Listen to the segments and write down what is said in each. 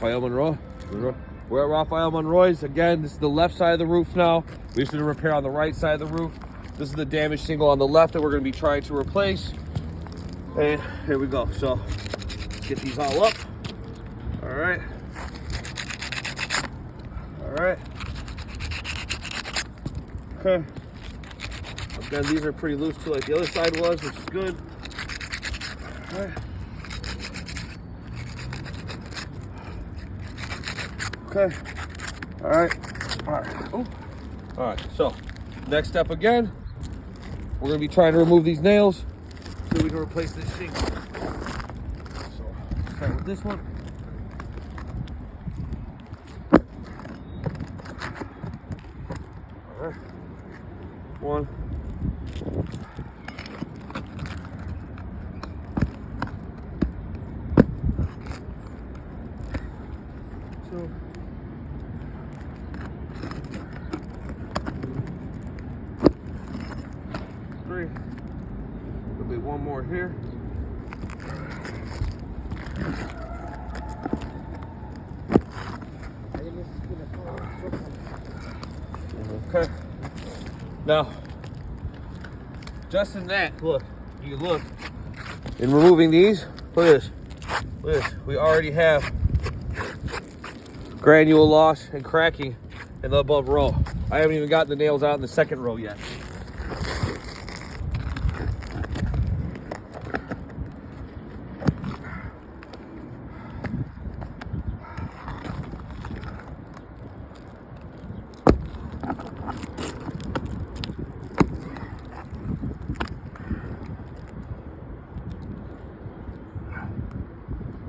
R.monroy. We're at R.monroy's. Again, this is the left side of the roof now. We just did a repair on the right side of the roof. This is the damaged shingle on the left that we're going to be trying to replace. And here we go. So let's get these all up. All right. All right. Okay. Again, these are pretty loose too, like the other side was, which is good. All right. Okay. All right. All right. Oh. All right. So, next step again, we're gonna be trying to remove these nails so we can replace this shingle. So, start with this one. All right. One. Two. 3. There'll be one more here. Okay. Now, just in that, look, you look, in removing these, look at this. Look at this. We already have granule loss and cracking in the above row. I haven't even gotten the nails out in the second row yet.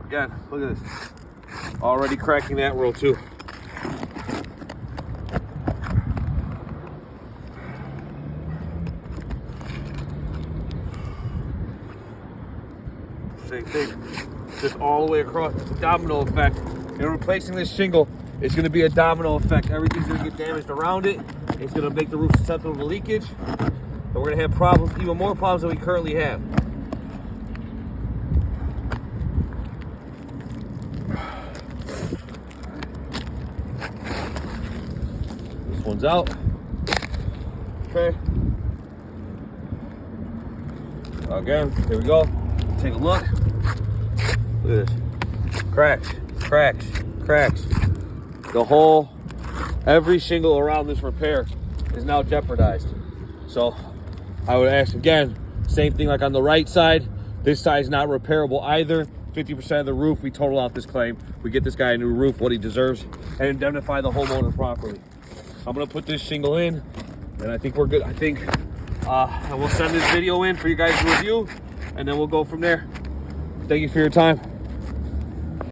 Again, look at this. Already cracking that row too. Same thing. Just all the way across. It's a domino effect. And replacing this shingle is going to be a domino effect. Everything's going to get damaged around it. It's going to make the roof susceptible to leakage. And we're going to have problems, even more problems than we currently have. This one's out. Okay. Again, here we go. Take a look. Look at this. Cracks, cracks, cracks. The whole, every shingle around this repair is now jeopardized. So I would ask again, same thing like on the right side. This side is not repairable either. 50% of the roof, we total out this claim. We get this guy a new roof, what he deserves, and indemnify the homeowner properly. I'm gonna put this shingle in, and I think we're good. I think, and we'll send this video in for you guys to review, and then we'll go from there. Thank you for your time.